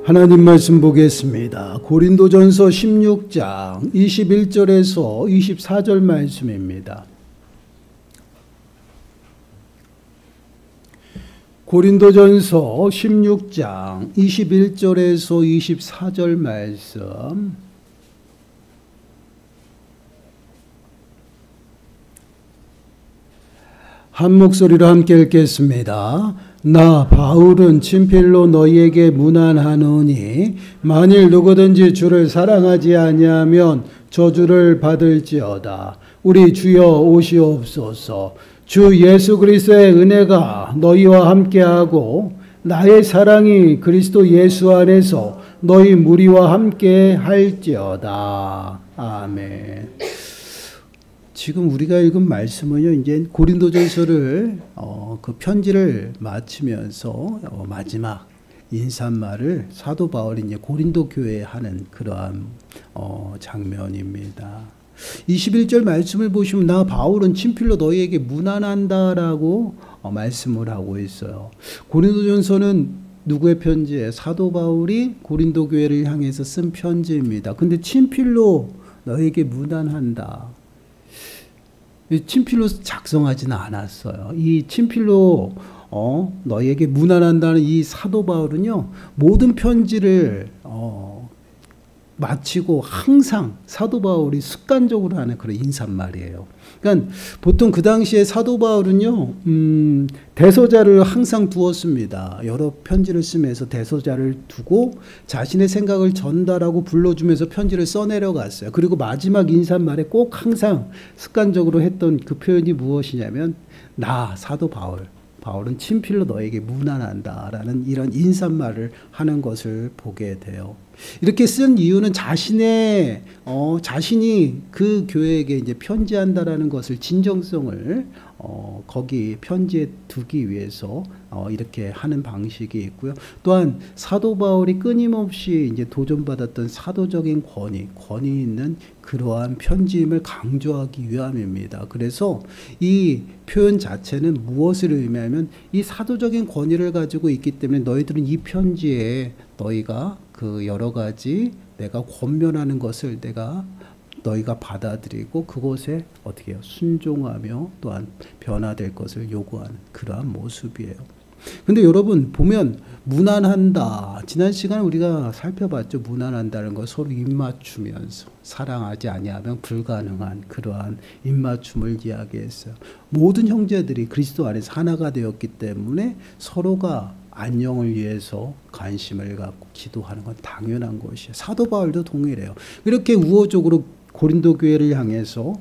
하나님 말씀 보겠습니다. 고린도전서 16장 21절에서 24절 말씀입니다. 고린도전서 16장 21절에서 24절 말씀. 한 목소리로 함께 읽겠습니다. 나 바울은 친필로 너희에게 문안하노니 만일 누구든지 주를 사랑하지 아니하면 저주를 받을지어다. 우리 주여 오시옵소서. 주 예수 그리스도의 은혜가 너희와 함께하고 나의 사랑이 그리스도 예수 안에서 너희 무리와 함께 할지어다. 아멘. 지금 우리가 읽은 말씀은요, 이제 고린도전서를 그 편지를 마치면서 마지막 인사말을 사도 바울이 이제 고린도 교회에 하는 그러한 장면입니다. 21절 말씀을 보시면 나 바울은 친필로 너희에게 문안한다라고 말씀을 하고 있어요. 고린도전서는 누구의 편지예요? 사도 바울이 고린도 교회를 향해서 쓴 편지입니다. 근데 친필로 너희에게 문안한다. 친필로 작성하지는 않았어요. 이 친필로 너희에게 문안한다는 이 사도 바울은요, 모든 편지를 마치고 항상 사도 바울이 습관적으로 하는 그런 인사말이에요. 그러니까 보통 그 당시에 사도 바울은요, 대서자를 항상 두었습니다. 여러 편지를 쓰면서 대서자를 두고 자신의 생각을 전달하고 불러주면서 편지를 써내려갔어요. 그리고 마지막 인사말에 꼭 항상 습관적으로 했던 그 표현이 무엇이냐면 나 사도 바울은 친필로 너에게 문안한다라는 이런 인사말을 하는 것을 보게 돼요. 이렇게 쓴 이유는 자신이 그 교회에게 이제 편지한다라는 것을 진정성을 거기 편지에 두기 위해서 이렇게 하는 방식이 있고요. 또한 사도 바울이 끊임없이 이제 도전받았던 사도적인 권위 있는 그러한 편지임을 강조하기 위함입니다. 그래서 이 표현 자체는 무엇을 의미하면 이 사도적인 권위를 가지고 있기 때문에 너희들은 이 편지에 너희가 그 여러 가지 내가 권면하는 것을 너희가 받아들이고 그것에 어떻게 해요? 순종하며 또한 변화될 것을 요구하는 그러한 모습이에요. 근데 여러분 보면 문안한다. 지난 시간에 우리가 살펴봤죠. 문안한다는 것 서로 입맞추면서 사랑하지 아니하면 불가능한 그러한 입맞춤을 이야기했어요. 모든 형제들이 그리스도 안에서 하나가 되었기 때문에 서로가 안녕을 위해서 관심을 갖고 기도하는 건 당연한 것이에요. 사도 바울도 동일해요. 이렇게 우호적으로 고린도 교회를 향해서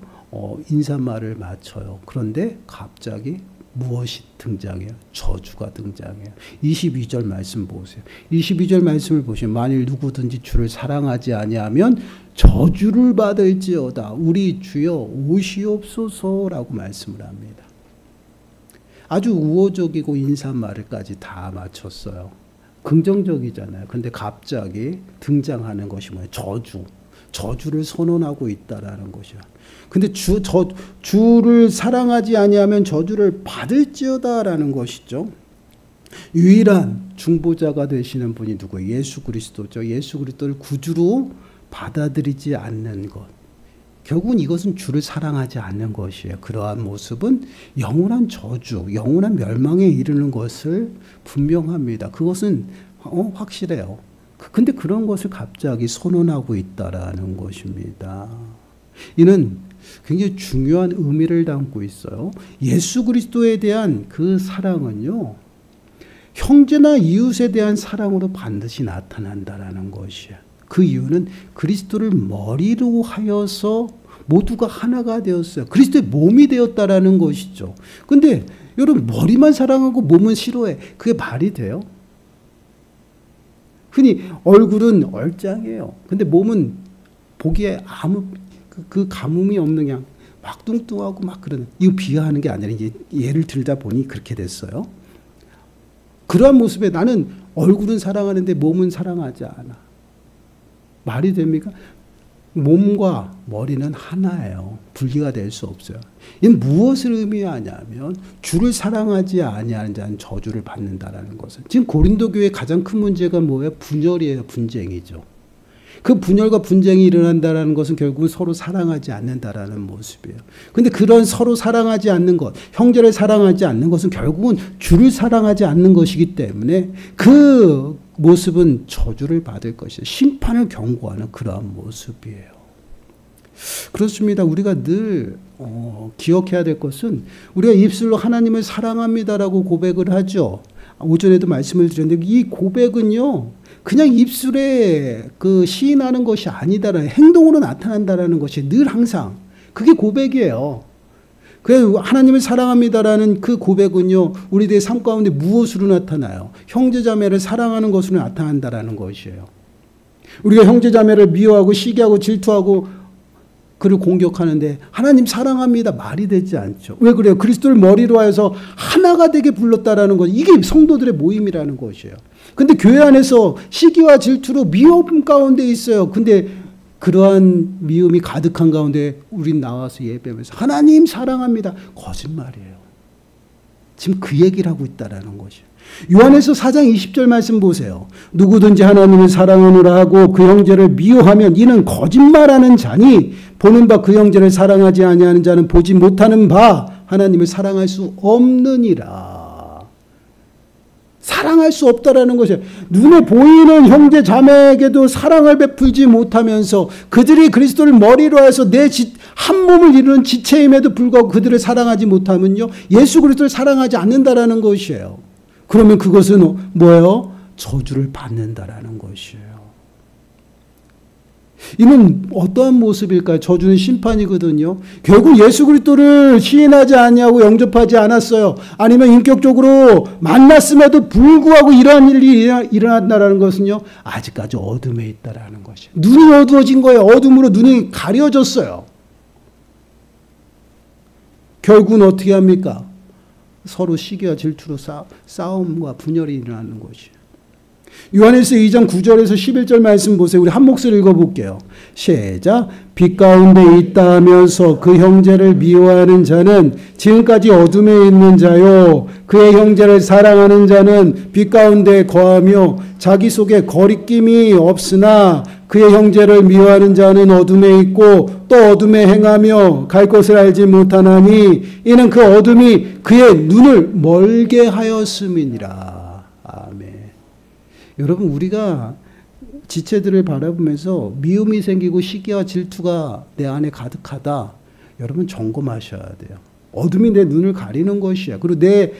인사말을 마쳐요. 그런데 갑자기 무엇이 등장해요? 저주가 등장해요. 22절 말씀 보세요. 22절 말씀을 보시면 만일 누구든지 주를 사랑하지 아니하면 저주를 받을지어다. 우리 주여 오시옵소서라고 말씀을 합니다. 아주 우호적이고 인사말을까지 다 마쳤어요. 긍정적이잖아요. 근데 갑자기 등장하는 것이 뭐예요? 저주를 선언하고 있다라는 것이야. 근데 주를 사랑하지 아니하면 저주를 받을지어다라는 것이죠. 유일한 중보자가 되시는 분이 누구예요? 예수 그리스도죠. 예수 그리스도를 구주로 받아들이지 않는 것. 결국은 이것은 주를 사랑하지 않는 것이에요. 그러한 모습은 영원한 저주, 영원한 멸망에 이르는 것을 분명합니다. 그것은 확실해요. 근데 그런 것을 갑자기 선언하고 있다라는 것입니다. 이는 굉장히 중요한 의미를 담고 있어요. 예수 그리스도에 대한 그 사랑은요, 형제나 이웃에 대한 사랑으로 반드시 나타난다라는 것이에요. 그 이유는 그리스도를 머리로 하여서 모두가 하나가 되었어요. 그리스도의 몸이 되었다라는 것이죠. 근데 여러분 머리만 사랑하고 몸은 싫어해. 그게 말이 돼요? 흔히 얼굴은 얼짱해요. 근데 몸은 보기에 아무 그 가뭄이 없는 그냥 막 뚱뚱하고 막 그러는. 이거 비하하는 게 아니라 이제 예를 들다 보니 그렇게 됐어요. 그러한 모습에 나는 얼굴은 사랑하는데 몸은 사랑하지 않아. 말이 됩니까? 몸과 머리는 하나예요. 분리가 될 수 없어요. 이는 무엇을 의미하냐면 주를 사랑하지 아니하는 자는 저주를 받는다라는 것은, 지금 고린도 교회의 가장 큰 문제가 뭐예요? 분열이에요. 분쟁이죠. 그 분열과 분쟁이 일어난다는 것은 결국은 서로 사랑하지 않는다라는 모습이에요. 근데 그런 서로 사랑하지 않는 것, 형제를 사랑하지 않는 것은 결국은 주를 사랑하지 않는 것이기 때문에 그 모습은 저주를 받을 것이에요. 심판을 경고하는 그러한 모습이에요. 그렇습니다. 우리가 늘 기억해야 될 것은, 우리가 입술로 하나님을 사랑합니다라고 고백을 하죠. 오전에도 말씀을 드렸는데 이 고백은요, 그냥 입술에 그 시인하는 것이 아니다라는, 행동으로 나타난다라는 것이 늘 항상 그게 고백이에요. 그래서 하나님을 사랑합니다라는 그 고백은요, 우리들의 삶 가운데 무엇으로 나타나요? 형제자매를 사랑하는 것으로 나타난다라는 것이에요. 우리가 형제자매를 미워하고 시기하고 질투하고 그를 공격하는데 하나님 사랑합니다 말이 되지 않죠. 왜 그래요? 그리스도를 머리로 하여서 하나가 되게 불렀다라는 것, 이게 성도들의 모임이라는 것이에요. 근데 교회 안에서 시기와 질투로 미움 가운데 있어요. 근데 그러한 미움이 가득한 가운데 우린 나와서 예배하면서 하나님 사랑합니다. 거짓말이에요. 지금 그 얘기를 하고 있다라는 것이에요. 요한에서 4장 20절 말씀 보세요. 누구든지 하나님을 사랑하노라 하고 그 형제를 미워하면 이는 거짓말하는 자니, 보는 바 그 형제를 사랑하지 아니하는 자는 보지 못하는 바 하나님을 사랑할 수 없느니라. 사랑할 수 없다라는 것이에요. 눈에 보이는 형제 자매에게도 사랑을 베풀지 못하면서 그들이 그리스도를 머리로 해서 내 한 몸을 이루는 지체임에도 불구하고 그들을 사랑하지 못하면요, 예수 그리스도를 사랑하지 않는다라는 것이에요. 그러면 그것은 뭐예요? 저주를 받는다라는 것이에요. 이는 어떠한 모습일까요? 저주는 심판이거든요. 결국 예수 그리스도를 시인하지 아니하고 영접하지 않았어요. 아니면 인격적으로 만났음에도 불구하고 이러한 일이 일어난다는 것은요, 아직까지 어둠에 있다라는 것이에요. 눈이 어두워진 거예요. 어둠으로 눈이 가려졌어요. 결국은 어떻게 합니까? 서로 시기와 질투로 싸움과 분열이 일어나는 것이에요. 요한일서 2장 9절에서 11절 말씀 보세요. 우리 한 목소리 읽어볼게요. 시작. 빛 가운데 있다 하면서 그 형제를 미워하는 자는 지금까지 어둠에 있는 자요, 그의 형제를 사랑하는 자는 빛 가운데 거하며 자기 속에 거리낌이 없으나 그의 형제를 미워하는 자는 어둠에 있고 또 어둠에 행하며 갈 것을 알지 못하나니 이는 그 어둠이 그의 눈을 멀게 하였음이니라. 아멘. 여러분, 우리가 지체들을 바라보면서 미움이 생기고 시기와 질투가 내 안에 가득하다, 여러분 점검하셔야 돼요. 어둠이 내 눈을 가리는 것이야. 그리고 내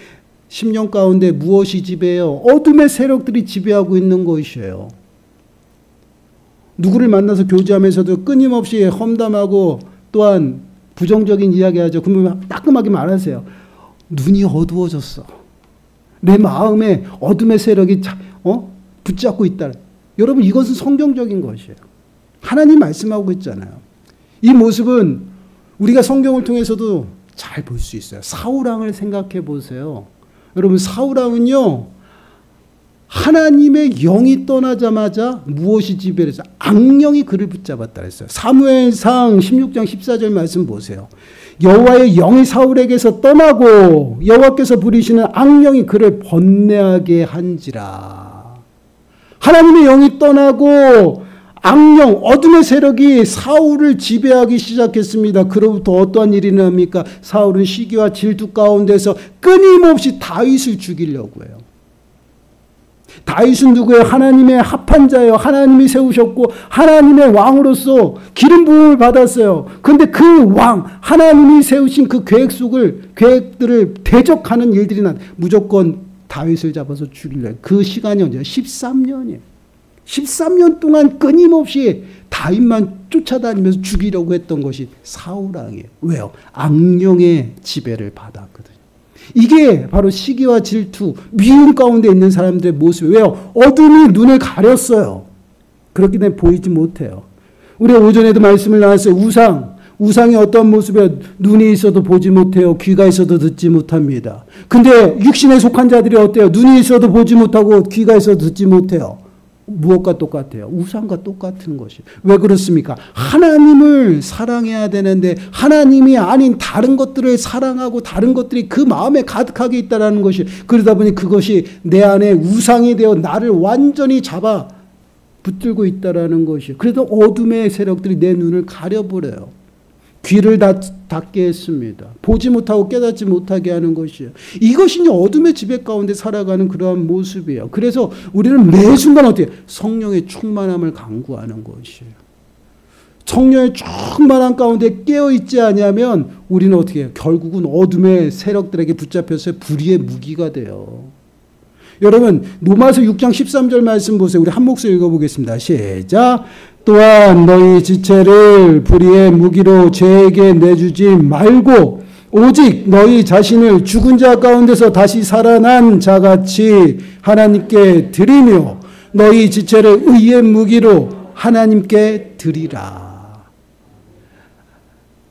심령 가운데 무엇이 지배해요? 어둠의 세력들이 지배하고 있는 것이에요. 누구를 만나서 교제하면서도 끊임없이 험담하고 또한 부정적인 이야기하죠. 그러면 따끔하게 말하세요. 눈이 어두워졌어. 내 마음에 어둠의 세력이 붙잡고 있다. 여러분, 이것은 성경적인 것이에요. 하나님 말씀하고 있잖아요. 이 모습은 우리가 성경을 통해서도 잘 볼 수 있어요. 사울왕을 생각해 보세요. 여러분, 사울왕은요, 하나님의 영이 떠나자마자 무엇이 지배해서 악령이 그를 붙잡았다 그랬어요. 사무엘상 16장 14절 말씀 보세요. 여호와의 영이 사울에게서 떠나고 여호와께서 부리시는 악령이 그를 번뇌하게 한지라. 하나님의 영이 떠나고 악령, 어둠의 세력이 사울을 지배하기 시작했습니다. 그로부터 어떠한 일이 납니까? 사울은 시기와 질투 가운데서 끊임없이 다윗을 죽이려고 해요. 다윗은 누구예요? 하나님의 합한 자예요. 하나님이 세우셨고 하나님의 왕으로서 기름 부음을 받았어요. 그런데 그 왕, 하나님이 세우신 그 계획들을 대적하는 일들이 무조건 다윗을 잡아서 죽이려고. 그 시간이 언제요? 13년이에요. 13년 동안 끊임없이 다윗만 쫓아다니면서 죽이려고 했던 것이 사울왕이에요. 왜요? 악령의 지배를 받았거든요. 이게 바로 시기와 질투, 미움 가운데 있는 사람들의 모습이에요. 왜요? 어둠이 눈을 가렸어요. 그렇기 때문에 보이지 못해요. 우리가 오전에도 말씀을 나눴어요. 우상이 어떤 모습이에요? 눈이 있어도 보지 못해요. 귀가 있어도 듣지 못합니다. 근데 육신에 속한 자들이 어때요? 눈이 있어도 보지 못하고 귀가 있어도 듣지 못해요. 무엇과 똑같아요? 우상과 똑같은 것이에요. 왜 그렇습니까? 하나님을 사랑해야 되는데 하나님이 아닌 다른 것들을 사랑하고 다른 것들이 그 마음에 가득하게 있다는 것이, 그러다 보니 그것이 내 안에 우상이 되어 나를 완전히 잡아 붙들고 있다는 것이에요. 그래서 어둠의 세력들이 내 눈을 가려버려요. 귀를 닫게 했습니다. 보지 못하고 깨닫지 못하게 하는 것이에요. 이것이 이제 어둠의 지배 가운데 살아가는 그러한 모습이에요. 그래서 우리는 매 순간 어떻게 성령의 충만함을 강구하는 것이에요. 성령의 충만함 가운데 깨어있지 않으면 우리는 어떻게 해요? 결국은 어둠의 세력들에게 붙잡혀서 불의의 무기가 돼요. 여러분 로마서 6장 13절 말씀 보세요. 우리 한 목소리 읽어보겠습니다. 시작. 또한 너희 지체를 불의의 무기로 죄에게 내주지 말고 오직 너희 자신을 죽은 자 가운데서 다시 살아난 자같이 하나님께 드리며 너희 지체를 의의 무기로 하나님께 드리라.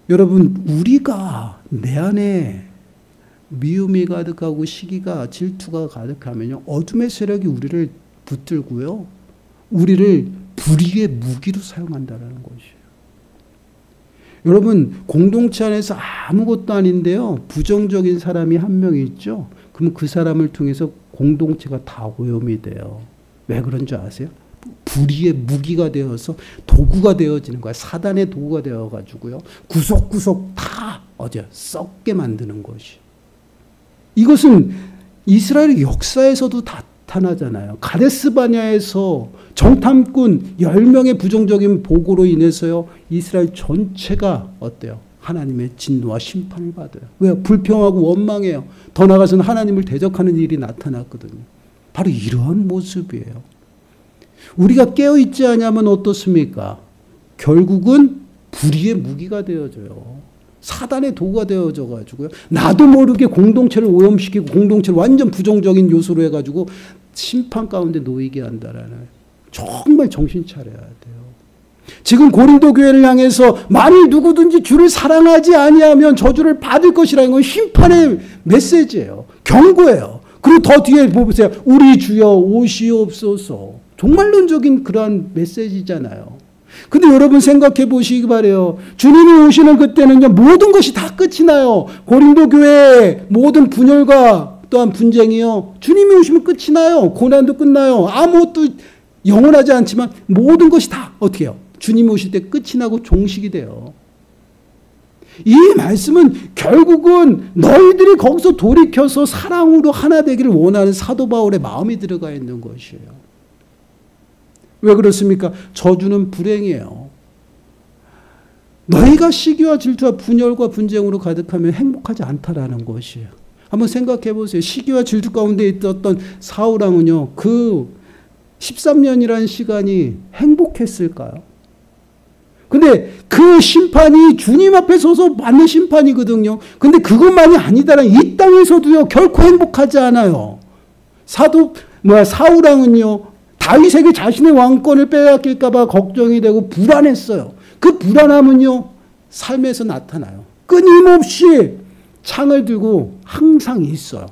여러분 우리가 내 안에 미움이 가득하고 시기가 질투가 가득하면요 어둠의 세력이 우리를 붙들고요 우리를 불의의 무기로 사용한다는 것이에요. 여러분 공동체 안에서 아무것도 아닌데요 부정적인 사람이 한 명 있죠. 그럼 그 사람을 통해서 공동체가 다 오염이 돼요. 왜 그런 줄 아세요? 불의의 무기가 되어서 도구가 되어지는 거야. 사단의 도구가 되어가지고요 구석구석 다 썩게 만드는 것이. 이것은 이스라엘 역사에서도 나타나잖아요. 가데스 바냐에서 정탐꾼 10명의 부정적인 보고로 인해서요 이스라엘 전체가 어때요? 하나님의 진노와 심판을 받아요. 왜요? 불평하고 원망해요. 더 나아가서는 하나님을 대적하는 일이 나타났거든요. 바로 이러한 모습이에요. 우리가 깨어있지 않으면 어떻습니까? 결국은 불의의 무기가 되어져요. 사단의 도구가 되어져 가지고요. 나도 모르게 공동체를 오염시키고 공동체를 완전 부정적인 요소로 해가지고 심판 가운데 놓이게 한다라는, 정말 정신 차려야 돼요. 지금 고린도 교회를 향해서 만일 누구든지 주를 사랑하지 아니하면 저주를 받을 것이라는 건 심판의 메시지예요. 경고예요. 그리고 더 뒤에 보세요. 우리 주여 오시옵소서. 종말론적인 그러한 메시지잖아요. 근데 여러분 생각해 보시기 바래요. 주님이 오시는 그때는요 모든 것이 다 끝이 나요. 고린도 교회의 모든 분열과 또한 분쟁이요 주님이 오시면 끝이 나요. 고난도 끝나요. 아무것도 영원하지 않지만 모든 것이 다 어떻게 해요? 주님이 오실 때 끝이 나고 종식이 돼요. 이 말씀은 결국은 너희들이 거기서 돌이켜서 사랑으로 하나 되기를 원하는 사도 바울의 마음이 들어가 있는 것이에요. 왜 그렇습니까? 저주는 불행이에요. 너희가 시기와 질투와 분열과 분쟁으로 가득하면 행복하지 않다라는 것이에요. 한번 생각해 보세요. 시기와 질투 가운데 있었던 사울왕은요, 그 13년이라는 시간이 행복했을까요? 근데 그 심판이 주님 앞에 서서 받는 심판이거든요. 근데 그것만이 아니다라 이 땅에서도요, 결코 행복하지 않아요. 사울왕은요, 다윗에게 자신의 왕권을 빼앗길까봐 걱정이 되고 불안했어요. 그 불안함은요 삶에서 나타나요. 끊임없이 창을 들고 항상 있어요.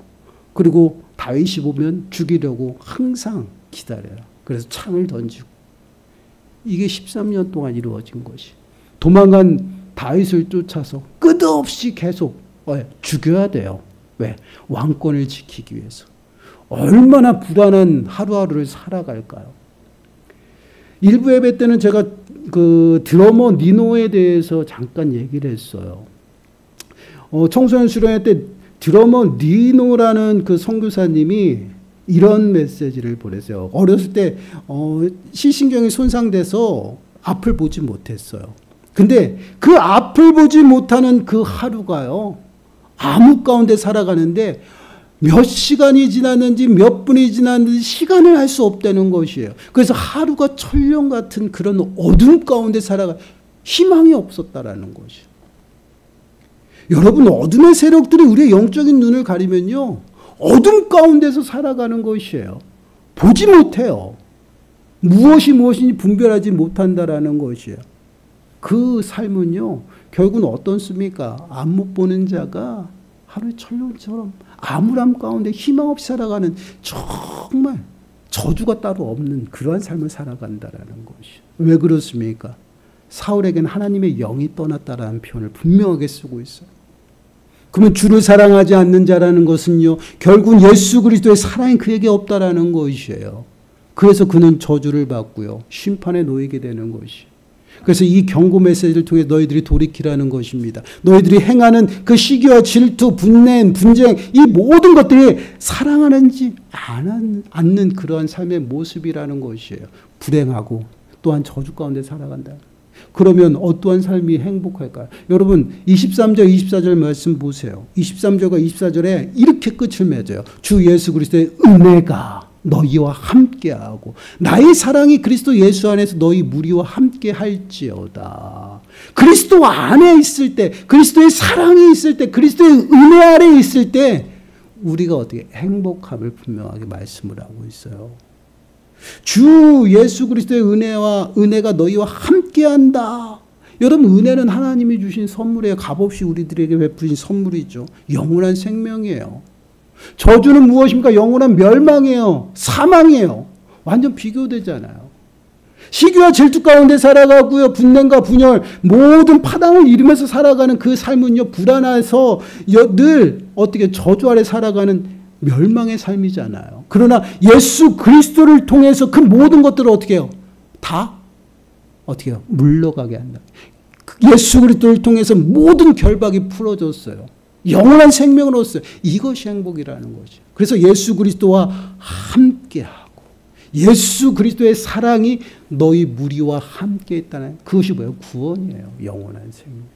그리고 다윗이 보면 죽이려고 항상 기다려요. 그래서 창을 던지고. 이게 13년 동안 이루어진 것이. 도망간 다윗을 쫓아서 끝없이 계속 죽여야 돼요. 왜? 왕권을 지키기 위해서. 얼마나 불안한 하루하루를 살아갈까요? 일부 예배 때는 제가 그 드러머 니노에 대해서 잠깐 얘기를 했어요. 청소년 수련회 때 드러머 니노라는 그 선교사님이 이런 메시지를 보냈어요. 어렸을 때 시신경이 손상돼서 앞을 보지 못했어요. 근데 그 앞을 보지 못하는 그 하루가요, 암흑 가운데 살아가는데 몇 시간이 지났는지 몇 분이 지났는지 시간을 할 수 없다는 것이에요. 그래서 하루가 천년 같은 그런 어둠 가운데 살아가 희망이 없었다라는 것이에요. 여러분, 어둠의 세력들이 우리의 영적인 눈을 가리면요, 어둠 가운데서 살아가는 것이에요. 보지 못해요. 무엇이 무엇인지 분별하지 못한다라는 것이에요. 그 삶은요, 결국은 어떻습니까? 안 못 보는 자가 하루 천년처럼 암울함 가운데 희망 없이 살아가는 저주가 따로 없는 그러한 삶을 살아간다라는 것이. 왜 그렇습니까? 사울에게는 하나님의 영이 떠났다라는 표현을 분명하게 쓰고 있어요. 그러면 주를 사랑하지 않는 자라는 것은요, 결국 예수 그리스도의 사랑이 그에게 없다라는 것이에요. 그래서 그는 저주를 받고요, 심판에 놓이게 되는 것이. 그래서 이 경고 메시지를 통해 너희들이 돌이키라는 것입니다. 너희들이 행하는 그 시기와 질투, 분냄, 분쟁, 이 모든 것들이 사랑하는지 않는 그러한 삶의 모습이라는 것이에요. 불행하고 또한 저주 가운데 살아간다. 그러면 어떠한 삶이 행복할까요? 여러분 23절 24절 말씀 보세요. 23절과 24절에 이렇게 끝을 맺어요. 주 예수 그리스도의 은혜가 너희와 함께하고 나의 사랑이 그리스도 예수 안에서 너희 무리와 함께 할지어다. 그리스도 안에 있을 때, 그리스도의 사랑이 있을 때, 그리스도의 은혜 아래 있을 때 우리가 어떻게 행복함을 분명하게 말씀을 하고 있어요. 주 예수 그리스도의 은혜가 너희와 함께한다. 여러분 은혜는 하나님이 주신 선물이에요. 값없이 우리들에게 베푸신 선물이죠. 영원한 생명이에요. 저주는 무엇입니까? 영원한 멸망이에요. 사망이에요. 완전 비교되잖아요. 시기와 질투 가운데 살아가고요. 분냄과 분열 모든 파당을 이루면서 살아가는 그 삶은요. 불안해서 늘 어떻게 저주 아래 살아가는 멸망의 삶이잖아요. 그러나 예수 그리스도를 통해서 그 모든 것들을 어떻게 해요? 다 어떻게 해요? 물러가게 한다. 예수 그리스도를 통해서 모든 결박이 풀어졌어요. 영원한 생명을 얻었어요. 이것이 행복이라는 거죠. 그래서 예수 그리스도와 함께하고 예수 그리스도의 사랑이 너희 무리와 함께 있다는 그것이 뭐예요? 구원이에요. 영원한 생명.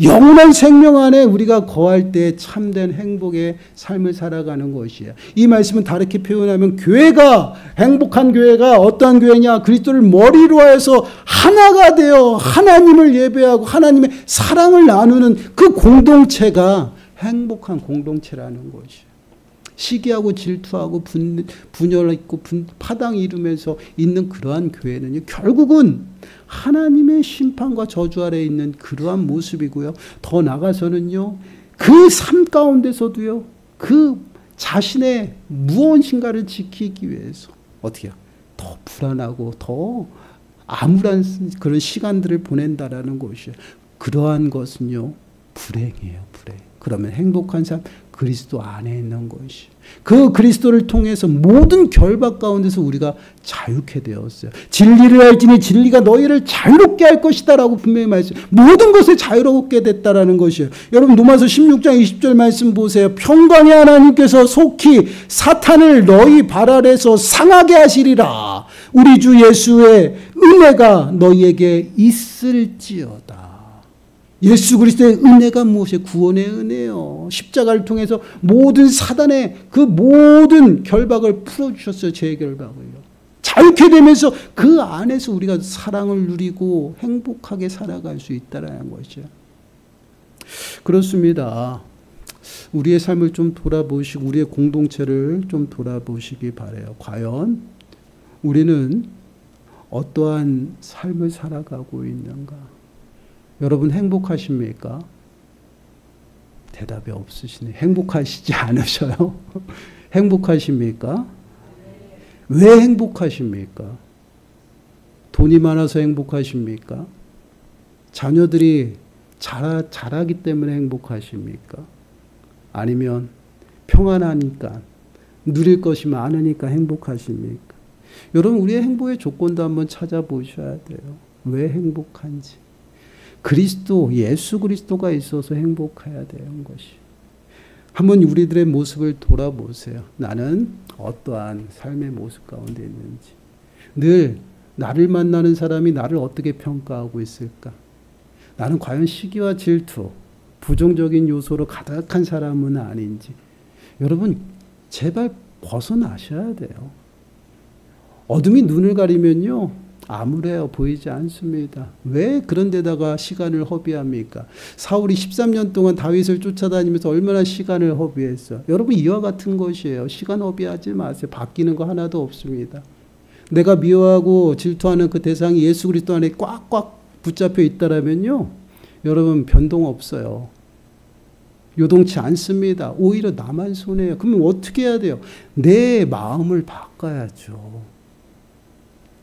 영원한 생명 안에 우리가 거할 때 참된 행복의 삶을 살아가는 것이에요. 이 말씀은 다르게 표현하면 교회가 행복한 교회가 어떠한 교회냐? 그리스도를 머리로 해서 하나가 되어 하나님을 예배하고 하나님의 사랑을 나누는 그 공동체가 행복한 공동체라는 것이에요. 시기하고 질투하고 분열 있고 파당 이루면서 있는 그러한 교회는요, 결국은 하나님의 심판과 저주 아래에 있는 그러한 모습이고요. 더 나아가서는요, 그 삶 가운데서도요, 그 자신의 무엇인가를 지키기 위해서 어떻게 해요? 더 불안하고 더 암울한 그런 시간들을 보낸다라는 것이에요. 그러한 것은요, 불행이에요, 불행. 그러면 행복한 삶, 그리스도 안에 있는 것이. 그 그리스도를 통해서 모든 결박 가운데서 우리가 자유케 되었어요. 진리를 알지니 진리가 너희를 자유롭게 할 것이다 라고 분명히 말씀해요. 모든 것에 자유롭게 됐다라는 것이에요. 여러분 로마서 16장 20절 말씀 보세요. 평강의 하나님께서 속히 사탄을 너희 발 아래서 상하게 하시리라. 우리 주 예수의 은혜가 너희에게 있을지어다. 예수 그리스도의 은혜가 무엇이에요? 구원의 은혜요. 십자가를 통해서 모든 사단의 그 모든 결박을 풀어주셨어요. 제 결박을요. 자유케 되면서 그 안에서 우리가 사랑을 누리고 행복하게 살아갈 수 있다는 것이죠. 그렇습니다. 우리의 삶을 좀 돌아보시고 우리의 공동체를 좀 돌아보시기 바라요. 과연 우리는 어떠한 삶을 살아가고 있는가? 여러분 행복하십니까? 대답이 없으시네. 행복하시지 않으셔요? 행복하십니까? 왜 행복하십니까? 돈이 많아서 행복하십니까? 자녀들이 잘하기 때문에 행복하십니까? 아니면 평안하니까, 누릴 것이 많으니까 행복하십니까? 여러분 우리의 행복의 조건도 한번 찾아보셔야 돼요. 왜 행복한지. 그리스도, 예수 그리스도가 있어서 행복해야 되는 것이. 한번 우리들의 모습을 돌아보세요. 나는 어떠한 삶의 모습 가운데 있는지. 늘 나를 만나는 사람이 나를 어떻게 평가하고 있을까? 나는 과연 시기와 질투, 부정적인 요소로 가득한 사람은 아닌지. 여러분 제발 벗어나셔야 돼요. 어둠이 눈을 가리면요, 암울해요. 보이지 않습니다. 왜 그런 데다가 시간을 허비합니까? 사울이 13년 동안 다윗을 쫓아다니면서 얼마나 시간을 허비했어요. 여러분 이와 같은 것이에요. 시간 허비하지 마세요. 바뀌는 거 하나도 없습니다. 내가 미워하고 질투하는 그 대상이 예수 그리스도 안에 꽉꽉 붙잡혀 있다라면요, 여러분 변동 없어요. 요동치 않습니다. 오히려 나만 손해요. 그러면 어떻게 해야 돼요? 내 마음을 바꿔야죠.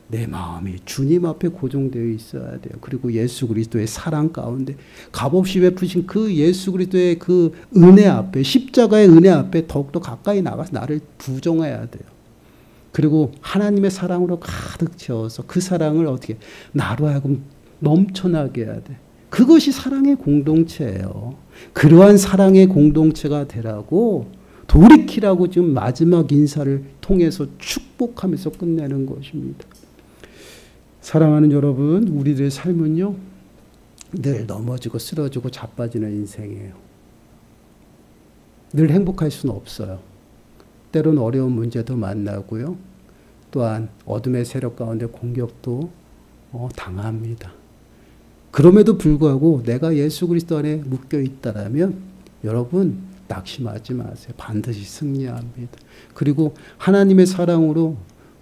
내 마음이 주님 앞에 고정되어 있어야 돼요. 그리고 예수 그리스도의 사랑 가운데 값없이 베푸신 그 예수 그리스도의 그 은혜 앞에, 십자가의 은혜 앞에 더욱더 가까이 나가서 나를 부정해야 돼요. 그리고 하나님의 사랑으로 가득 채워서 그 사랑을 어떻게 나로 하여금 넘쳐나게 해야 돼. 그것이 사랑의 공동체예요. 그러한 사랑의 공동체가 되라고 돌이키라고 지금 마지막 인사를 통해서 축복하면서 끝내는 것입니다. 사랑하는 여러분, 우리들의 삶은요, 늘 넘어지고 쓰러지고 자빠지는 인생이에요. 늘 행복할 수는 없어요. 때로는 어려운 문제도 만나고요. 또한 어둠의 세력 가운데 공격도 당합니다. 그럼에도 불구하고 내가 예수 그리스도 안에 묶여 있다라면 여러분 낙심하지 마세요. 반드시 승리합니다. 그리고 하나님의 사랑으로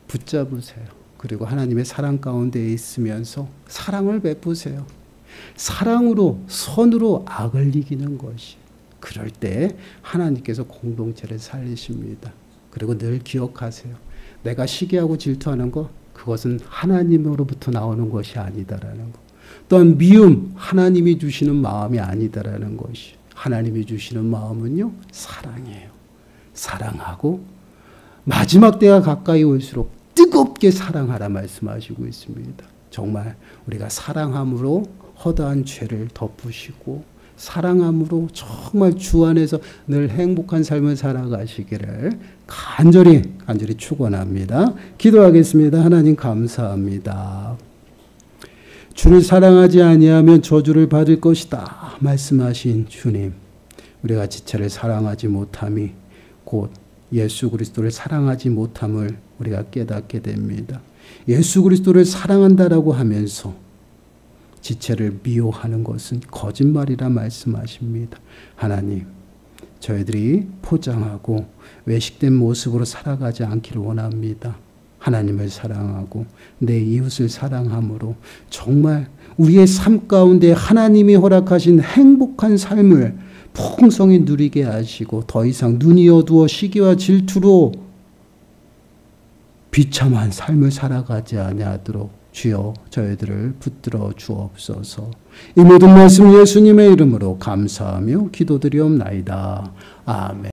붙잡으세요. 그리고 하나님의 사랑 가운데 있으면서 사랑을 베푸세요. 사랑으로, 선으로 악을 이기는 것이. 그럴 때 하나님께서 공동체를 살리십니다. 그리고 늘 기억하세요. 내가 시기하고 질투하는 것, 그것은 하나님으로부터 나오는 것이 아니다라는 것. 또한 미움, 하나님이 주시는 마음이 아니다라는 것이. 하나님이 주시는 마음은요, 사랑이에요. 사랑하고 마지막 때가 가까이 올수록 뜨겁게 사랑하라 말씀하시고 있습니다. 정말 우리가 사랑함으로 허다한 죄를 덮으시고 사랑함으로 정말 주 안에서 늘 행복한 삶을 살아가시기를 간절히 축원합니다. 기도하겠습니다. 하나님 감사합니다. 주를 사랑하지 아니하면 저주를 받을 것이다 말씀하신 주님, 우리가 지체를 사랑하지 못함이 곧 예수 그리스도를 사랑하지 못함을 우리가 깨닫게 됩니다. 예수 그리스도를 사랑한다라고 하면서 지체를 미워하는 것은 거짓말이라 말씀하십니다. 하나님, 저희들이 포장하고 외식된 모습으로 살아가지 않기를 원합니다. 하나님을 사랑하고 내 이웃을 사랑함으로 정말 우리의 삶 가운데 하나님이 허락하신 행복한 삶을 풍성히 누리게 하시고 더 이상 눈이 어두워 시기와 질투로 비참한 삶을 살아가지 아니하도록 주여 저희들을 붙들어 주옵소서. 이 모든 말씀 예수님의 이름으로 감사하며 기도드리옵나이다. 아멘.